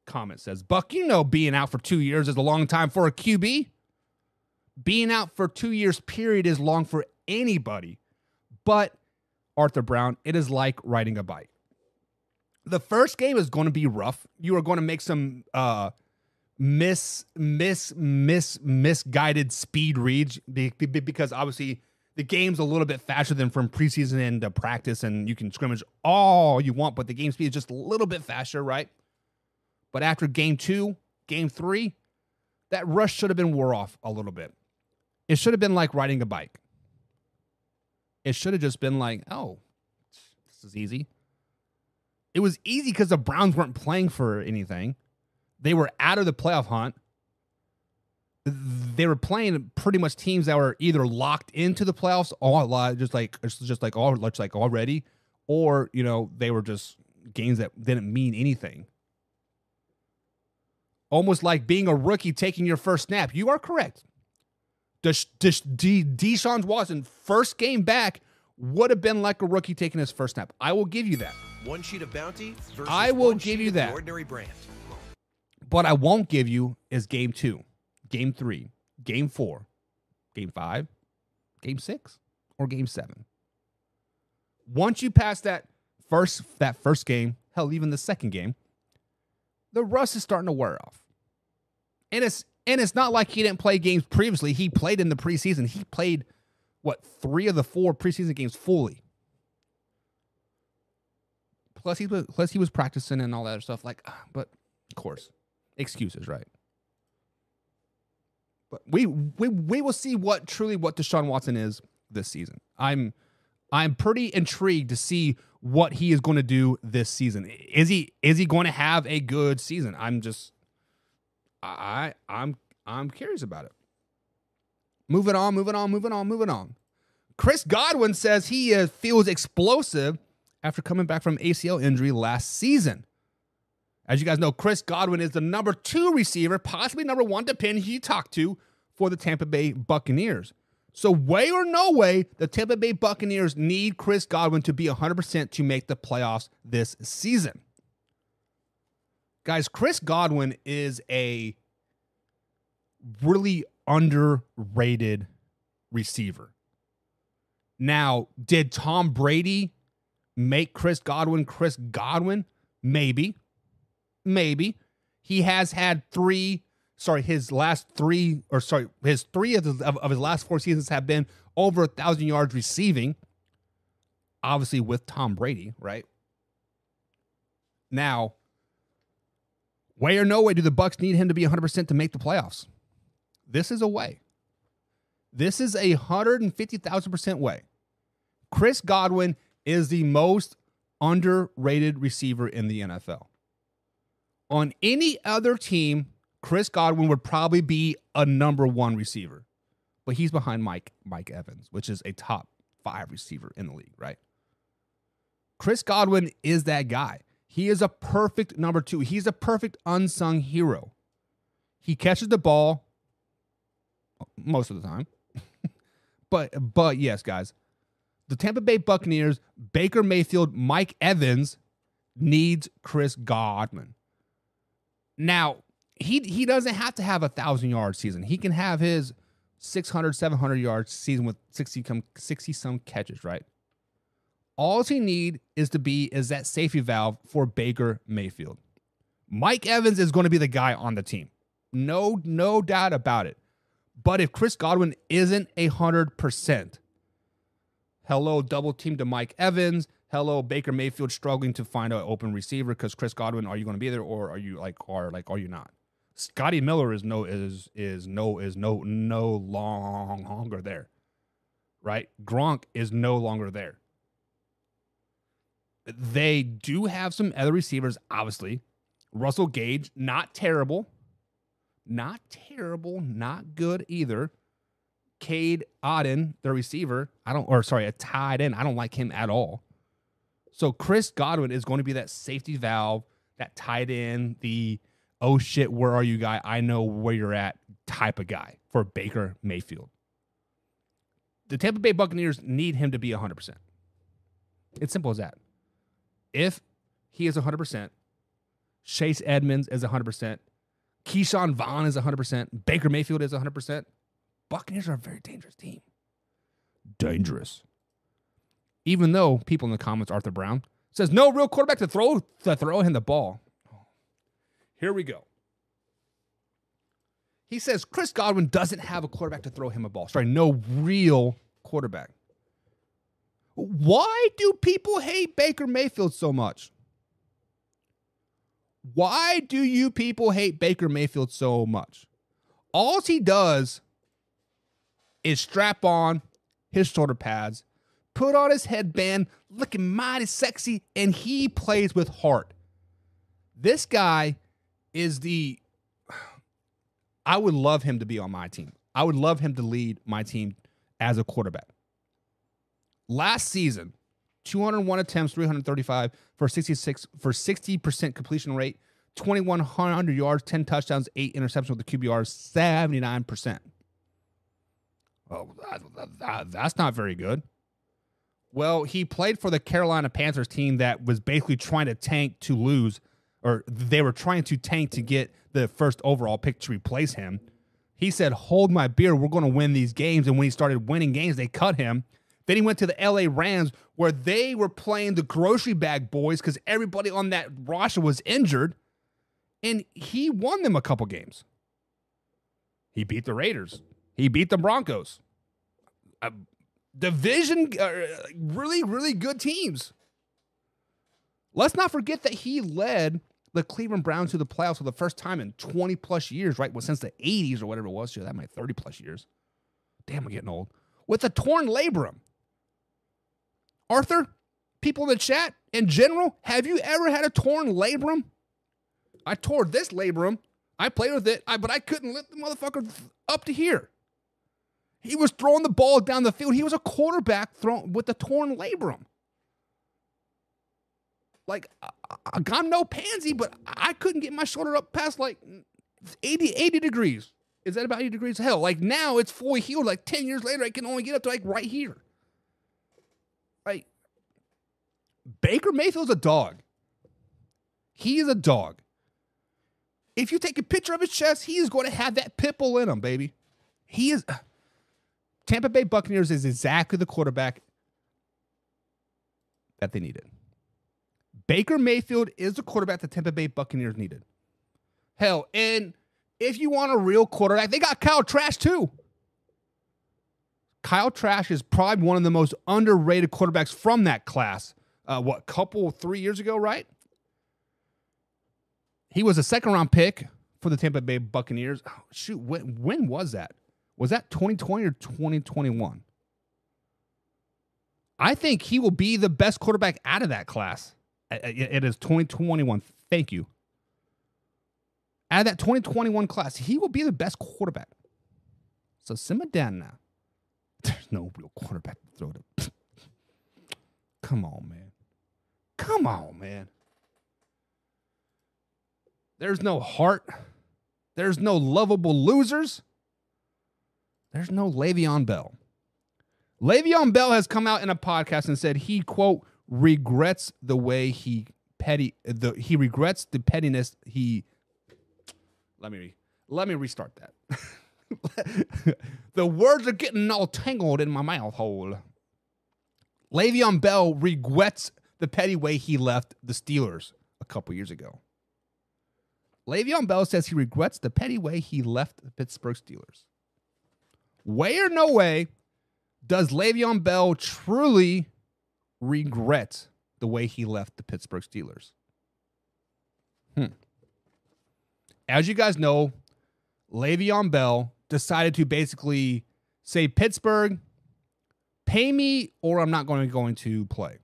Comment says, Buck, being out for 2 years is a long time for a QB. Being out for 2 years period is long for anybody. But, Arthur Brown, it is like riding a bike. The first game is going to be rough. You are going to make some misguided speed reads because obviously the game's a little bit faster than from preseason into practice, and you can scrimmage all you want, but the game speed is just a little bit faster, right? But after game 2, game 3, that rush should have been wore off a little bit. It should have been like riding a bike. It should have just been like, oh, this is easy. It was easy because the Browns weren't playing for anything. They were out of the playoff hunt. They were playing pretty much teams that were either locked into the playoffs or already, or they were just games that didn't mean anything. Almost like being a rookie taking your first snap. You are correct. Deshaun Watson first game back would have been like a rookie taking his first snap. I will give you that. One sheet of Bounty versus I will give you that. Ordinary brand. What I won't give you is game 2, game 3, game 4, game 5, game 6, or game 7. Once you pass that first game, hell, even the second game, the rust is starting to wear off. And it's not like he didn't play games previously. He played in the preseason. He played, 3 of the 4 preseason games fully. Plus he was practicing and all that other stuff. But of course, excuses, right? But we will see what Deshaun Watson is this season. I'm I'm pretty intrigued to see what he is going to do this season. Is he going to have a good season? I'm curious about it. Moving on. Chris Godwin says he feels explosive after coming back from ACL injury last season. As you guys know, Chris Godwin is the number 2 receiver, possibly number 1, depending who you talk to, for the Tampa Bay Buccaneers. So way or no way, the Tampa Bay Buccaneers need Chris Godwin to be 100% to make the playoffs this season. Guys, Chris Godwin is a really underrated receiver. Now, did Tom Brady make Chris Godwin? Maybe. He has had his 3 of his last 4 seasons have been over 1,000 yards receiving, obviously with Tom Brady, right? Now, way or no way do the Bucs need him to be 100% to make the playoffs? This is a way. This is 150,000% way. Chris Godwin is the most underrated receiver in the NFL. On any other team, Chris Godwin would probably be a number 1 receiver. But he's behind Mike Evans, which is a top 5 receiver in the league, right? Chris Godwin is that guy. He is a perfect number 2. He's a perfect unsung hero. He catches the ball most of the time. But yes, guys, the Tampa Bay Buccaneers, Baker Mayfield, Mike Evans needs Chris Godwin. Now, he doesn't have to have a 1,000-yard season. He can have his 600, 700 yards season with 60-some catches, right? All he need is that safety valve for Baker Mayfield. Mike Evans is going to be the guy on the team. No doubt about it. But if Chris Godwin isn't 100%, hello, double team to Mike Evans. Hello, Baker Mayfield struggling to find an open receiver because Chris Godwin, are you going to be there or are you are you not? Scotty Miller is no longer there, right? Gronk is no longer there. They do have some other receivers, obviously. Russell Gage, not terrible, not good either. Cade Otton, the receiver, a tight end. I don't like him at all. So Chris Godwin is going to be that safety valve, that tight end, the oh shit, where are you guy? I know where you're at type of guy for Baker Mayfield. The Tampa Bay Buccaneers need him to be 100%. It's simple as that. If he is 100%, Chase Edmonds is 100%, Keyshawn Vaughn is 100%, Baker Mayfield is 100%, Buccaneers are a very dangerous team. Dangerous. Even though people in the comments, Arthur Brown, says no real quarterback to throw him the ball. Here we go. He says Chris Godwin doesn't have a quarterback to throw him a ball. Sorry, no real quarterback. Why do people hate Baker Mayfield so much? Why do you people hate Baker Mayfield so much? All he does is strap on his shoulder pads, put on his headband, looking mighty sexy, and he plays with heart. This guy is I would love him to be on my team. I would love him to lead my team as a quarterback. Last season, 201 attempts, 335 for 60% completion rate, 2,100 yards, 10 touchdowns, 8 interceptions with a QBR 79%. Oh, that's not very good. Well, he played for the Carolina Panthers team that was basically trying to tank to lose, or they were trying to tank to get the first overall pick to replace him. He said, hold my beer, we're going to win these games. And when he started winning games, they cut him. Then he went to the LA Rams where they were playing the grocery bag boys because everybody on that roster was injured. And he won them a couple games. He beat the Raiders. He beat the Broncos. Division, really, really good teams. Let's not forget that he led the Cleveland Browns to the playoffs for the first time in 20-plus years, right? Well, since the 80s or whatever it was. Sure, that might 30-plus years. Damn, I'm getting old. With a torn labrum. Arthur, people in the chat, in general, have you ever had a torn labrum? I tore this labrum. I played with it, but I couldn't lift the motherfucker up to here. He was throwing the ball down the field. He was a quarterback thrown with a torn labrum. Like, I'm no pansy, but I couldn't get my shoulder up past like 80 degrees. Is that about 80 degrees? Hell, like now it's fully healed. Like 10 years later, I can only get up to like right here. Like, Baker Mayfield's a dog. He is a dog. If you take a picture of his chest, he is going to have that pit bull in him, baby. He is. Tampa Bay Buccaneers is exactly the quarterback that they needed. Baker Mayfield is the quarterback the Tampa Bay Buccaneers needed. Hell, and if you want a real quarterback, they got Kyle Trask too. Kyle Trask is probably one of the most underrated quarterbacks from that class. 3 years ago, right? He was a second-round pick for the Tampa Bay Buccaneers. Oh, shoot, when was that? Was that 2020 or 2021? I think he will be the best quarterback out of that class. It is 2021. Thank you. Out of that 2021 class, he will be the best quarterback. So simmer down now. There's no real quarterback to throw to. Come on, man. Come on, man. There's no heart. There's no lovable losers. There's no LeVeon Bell. LeVeon Bell has come out in a podcast and said he, quote, regrets the way he regrets the pettiness he. Let me restart that. The words are getting all tangled in my mouth hole. LeVeon Bell regrets the petty way he left the Steelers a couple years ago. LeVeon Bell says he regrets the petty way he left the Pittsburgh Steelers. Way or no way does LeVeon Bell truly regret the way he left the Pittsburgh Steelers? As you guys know, LeVeon Bell decided to basically say, Pittsburgh, pay me or I'm not going to play.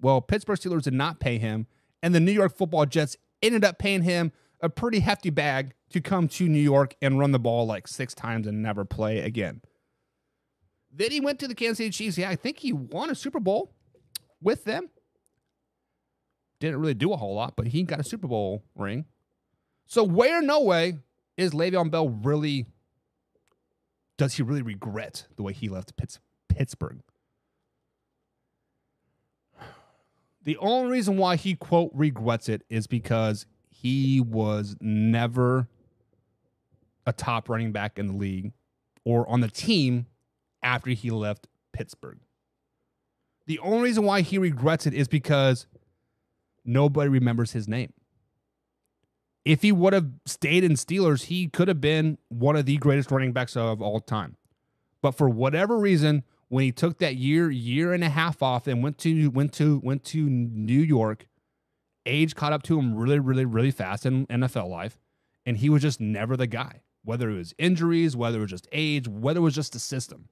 Well, Pittsburgh Steelers did not pay him, and the New York Football Jets ended up paying him a pretty hefty bag to come to New York and run the ball like 6 times and never play again. Then he went to the Kansas City Chiefs. Yeah, I think he won a Super Bowl with them. Didn't really do a whole lot, but he got a Super Bowl ring. So way or no way is LeVeon Bell really, does he really regret the way he left Pittsburgh? The only reason why he, quote, regrets it is because he was never a top running back in the league or on the team after he left Pittsburgh. The only reason why he regrets it is because nobody remembers his name. If he would have stayed in Steelers, he could have been one of the greatest running backs of all time. But for whatever reason, when he took that year and a half off and went to New York, age caught up to him really fast in NFL life, and he was just never the guy. Whether it was injuries, whether it was just age, whether it was just the system.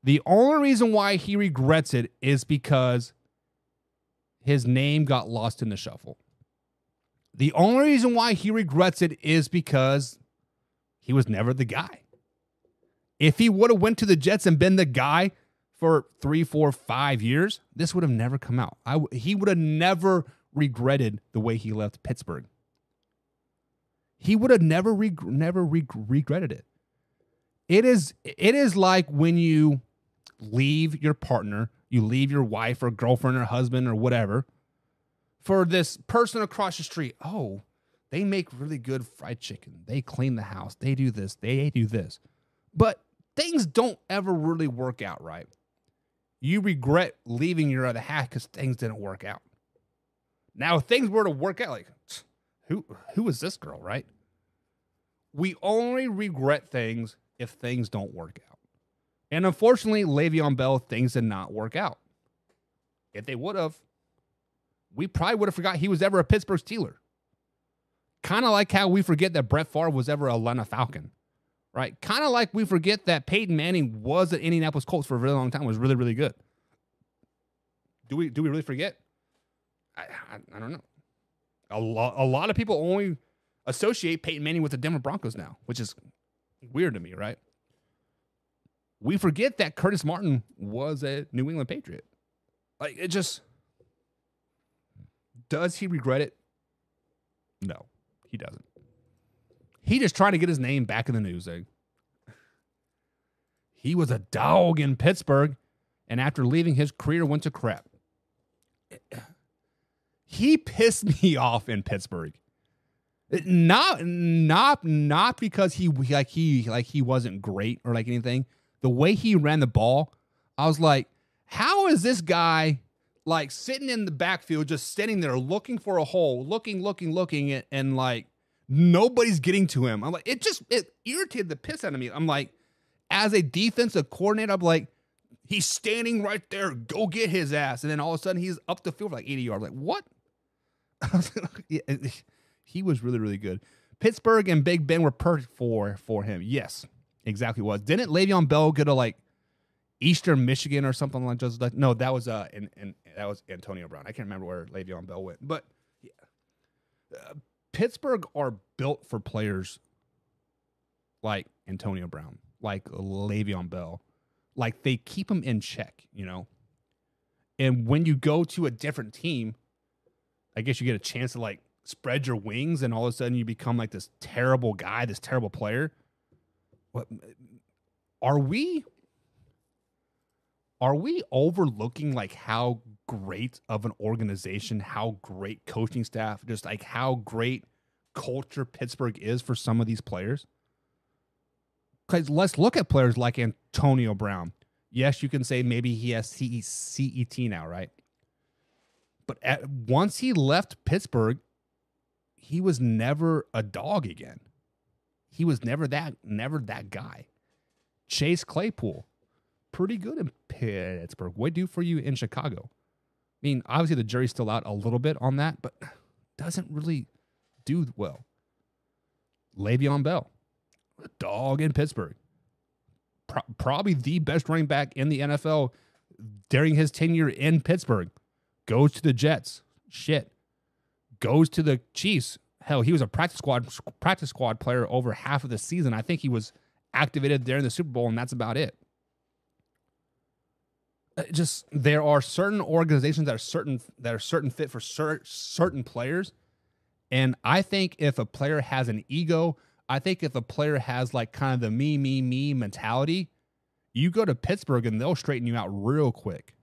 The only reason why he regrets it is because his name got lost in the shuffle. The only reason why he regrets it is because he was never the guy. If he would have went to the Jets and been the guy for 3, 4, 5 years, this would have never come out. He would have never regretted the way he left Pittsburgh. He would have never regretted it. It is like when you leave your partner, you leave your wife or girlfriend or husband or whatever, for this person across the street. Oh, they make really good fried chicken. They clean the house. They do this. They do this. But things don't ever really work out right. You regret leaving your other half because things didn't work out. Now, if things were to work out, like, who is this girl, right? We only regret things if things don't work out. And unfortunately, LeVeon Bell, things did not work out. If they would have, we probably would have forgot he was ever a Pittsburgh Steeler. Kind of like how we forget that Brett Favre was ever a Atlanta Falcon, right? Kind of like we forget that Peyton Manning was at Indianapolis Colts for a really long time, was really good. Do we really forget? I don't know. A lot of people only associate Peyton Manning with the Denver Broncos now, which is weird to me, right? We forget that Curtis Martin was a New England Patriot. Like, it just... Does he regret it? No, he doesn't. He just trying to get his name back in the news. He was a dog in Pittsburgh, and after leaving, his career went to crap. He pissed me off in Pittsburgh. Not because he wasn't great or like anything. The way he ran the ball, I was like, how is this guy like sitting in the backfield, just standing there looking for a hole, looking, and like nobody's getting to him? I'm like, it irritated the piss out of me. I'm like, as a defensive coordinator, I'm like, he's standing right there, go get his ass. And then all of a sudden he's up the field for like 80 yards. Like, what? Yeah, he was really, really good. Pittsburgh and Big Ben were perfect for him. Yes, exactly was. Didn't Le'Veon Bell go to like Eastern Michigan or something like that? No, that was that was Antonio Brown. I can't remember where Le'Veon Bell went, but yeah. Pittsburgh are built for players like Antonio Brown, like Le'Veon Bell. Like, they keep them in check, you know? And when you go to a different team, I guess you get a chance to like spread your wings, and all of a sudden you become like this terrible guy, this terrible player. What are we overlooking like how great of an organization, how great coaching staff, just like how great culture Pittsburgh is for some of these players? Because let's look at players like Antonio Brown. Yes, you can say maybe he has CET now, right? But once he left Pittsburgh, he was never a dog again. He was never that guy. Chase Claypool, pretty good in Pittsburgh. What do for you in Chicago? I mean, obviously the jury's still out a little bit on that, but doesn't really do well. Le'Veon Bell, a dog in Pittsburgh. Probably the best running back in the NFL during his tenure in Pittsburgh. Goes to the Jets. Shit. Goes to the Chiefs. Hell, he was a practice squad player over half of the season. I think he was activated there in the Super Bowl, and that's about it. Just, there are certain organizations that are certain fit for certain players, and I think if a player has an ego, I think if a player has like kind of the me mentality, you go to Pittsburgh and they'll straighten you out real quick.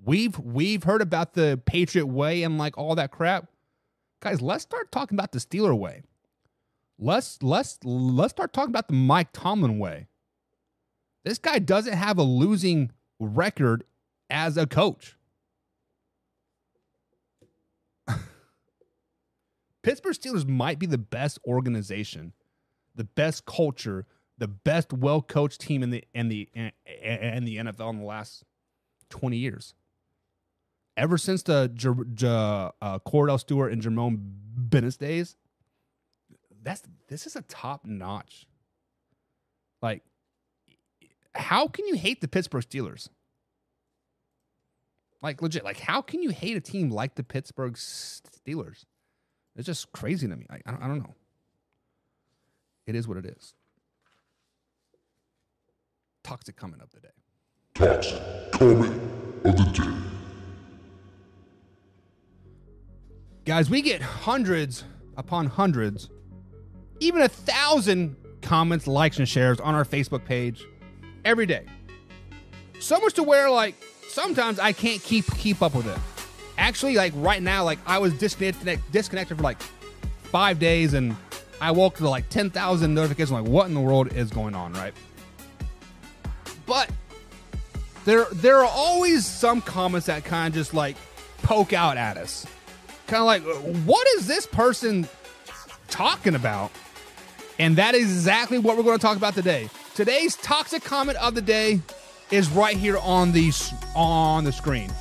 We've heard about the Patriot way and like all that crap. Guys, let's start talking about the Steeler way. Let's start talking about the Mike Tomlin way. This guy doesn't have a losing record as a coach. Pittsburgh Steelers might be the best organization, the best culture, the best well-coached team in the NFL in the last 20 years. Ever since the Cordell Stewart and Jerome Bettis days, this is a top-notch. Like, how can you hate the Pittsburgh Steelers? Like, legit, like, how can you hate a team like the Pittsburgh Steelers? It's just crazy to me. I don't know. It is what it is. Toxic comment of the day. Toxic comment of the day. Guys, we get hundreds upon hundreds, even 1,000 comments, likes, and shares on our Facebook page every day. So much to where, like, sometimes I can't keep up with it. Actually, like, right now, like, I was disconnected for, like, 5 days, and I woke to, like, 10,000 notifications. Like, what in the world is going on, right? But there are always some comments that kind of just, like, poke out at us. Kind of like, what is this person talking about? And that is exactly what we're going to talk about today. Today's toxic comment of the day is right here on the screen.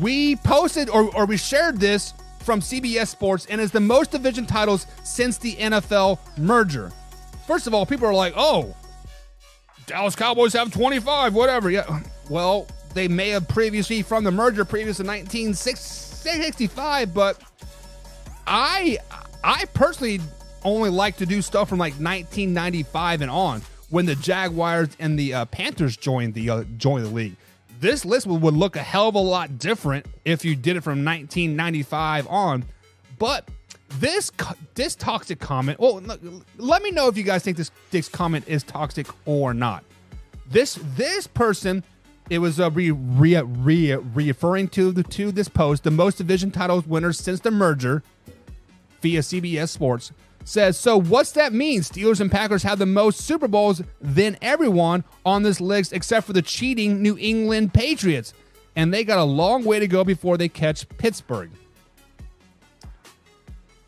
We posted or we shared this from CBS Sports, and is the most division titles since the NFL merger. First of all, people are like, oh, Dallas Cowboys have 25, whatever. Yeah. Well, They may have previously from the merger previous to 1965, but I personally only like to do stuff from like 1995 and on, when the Jaguars and the Panthers joined the league. This list would look a hell of a lot different if you did it from 1995 on. But this toxic comment, well, let me know if you guys think this comment is toxic or not. This person, it was referring to this post, the most division titles winners since the merger via CBS Sports, says, so what's that mean? Steelers and Packers have the most Super Bowls than everyone on this list except for the cheating New England Patriots. And they got a long way to go before they catch Pittsburgh.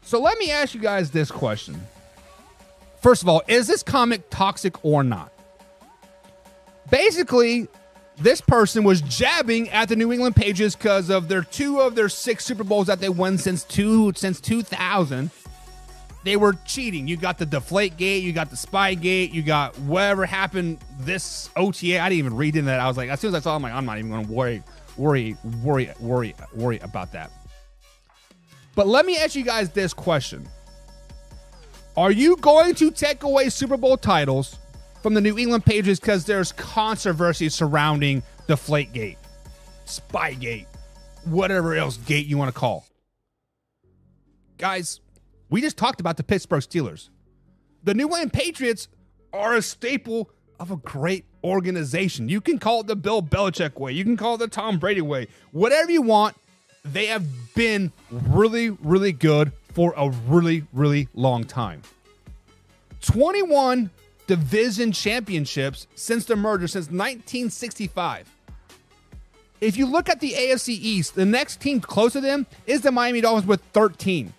So let me ask you guys this question. First of all, is this comment toxic or not? Basically, this person was jabbing at the New England Patriots because of their 2 of their 6 Super Bowls that they won since 2000. They were cheating. You got the Deflate Gate, you got the Spy Gate, you got whatever happened this OTA. I didn't even read into that. I was like, as soon as I saw it, I'm like, I'm not even going to worry about that. But let me ask you guys this question. Are you going to take away Super Bowl titles from the New England Patriots because there's controversy surrounding Deflate Gate, Spy Gate, whatever else gate you want to call? Guys, we just talked about the Pittsburgh Steelers. The New England Patriots are a staple of a great organization. You can call it the Bill Belichick way. You can call it the Tom Brady way. Whatever you want, they have been really, really good for a really, really long time. 21 division championships since the merger, since 1965. If you look at the AFC East, the next team close to them is the Miami Dolphins with 13.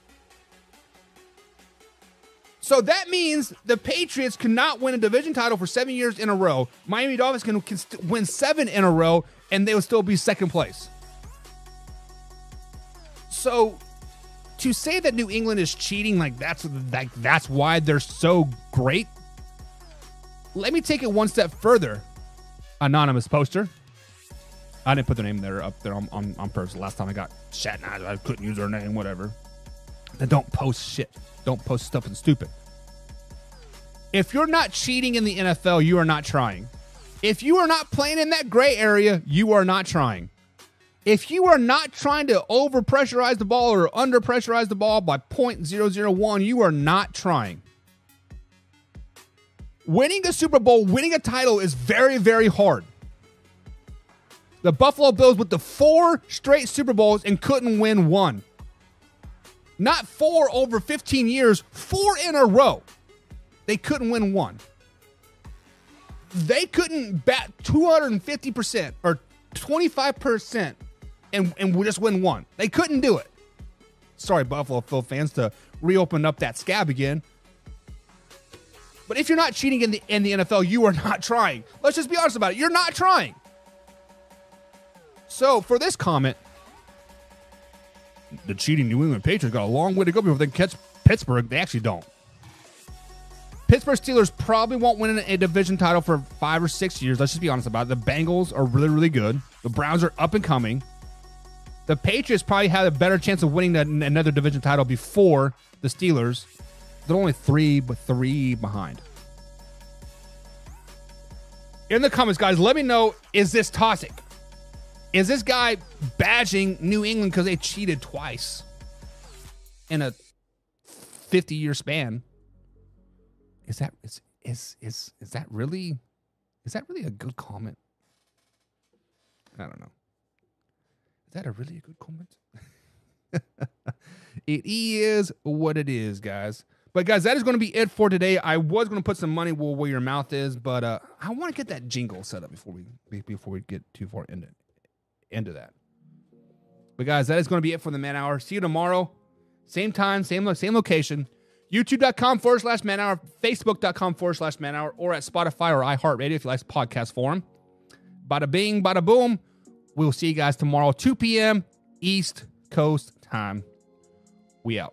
So that means the Patriots cannot win a division title for 7 years in a row. Miami Dolphins can win 7 in a row, and they will still be second place. So to say that New England is cheating, that's why they're so great. Let me take it one step further. Anonymous poster. I didn't put their name there up there on purpose. Last time I got chat, I couldn't use their name, whatever. Then don't post shit. Don't post stuff and stupid. If you're not cheating in the NFL, you are not trying. If you are not playing in that gray area, you are not trying. If you are not trying to over-pressurize the ball or under-pressurize the ball by .001, you are not trying. Winning a Super Bowl, winning a title is very, very hard. The Buffalo Bills with the 4 straight Super Bowls and couldn't win 1. Not 4 over 15 years, 4 in a row. They couldn't win 1. They couldn't bat 250% or 25% and just win 1. They couldn't do it. Sorry, Buffalo Bill fans, to reopen up that scab again. But if you're not cheating in the NFL, you are not trying. Let's just be honest about it. You're not trying. So for this comment, the cheating New England Patriots got a long way to go before they can catch Pittsburgh. They actually don't. Pittsburgh Steelers probably won't win a division title for 5 or 6 years. Let's just be honest about it. The Bengals are really, really good. The Browns are up and coming. The Patriots probably had a better chance of winning another division title before the Steelers. They're only 3 behind. In the comments, guys, let me know, is this toxic? Is this guy badging New England because they cheated twice in a 50-year span? Is that really a good comment? I don't know. Is that really a good comment? It is what it is, guys. But guys, that is going to be it for today. I was going to put some money where your mouth is, but I want to get that jingle set up before we get too far into that. But guys, that is going to be it for the Man Hour. See you tomorrow. Same time, same location. YouTube.com/Man Hour, Facebook.com/Man Hour, or at Spotify or iHeartRadio if you like the podcast forum. Bada bing, bada boom. We'll see you guys tomorrow, 2 p.m. East Coast time. We out.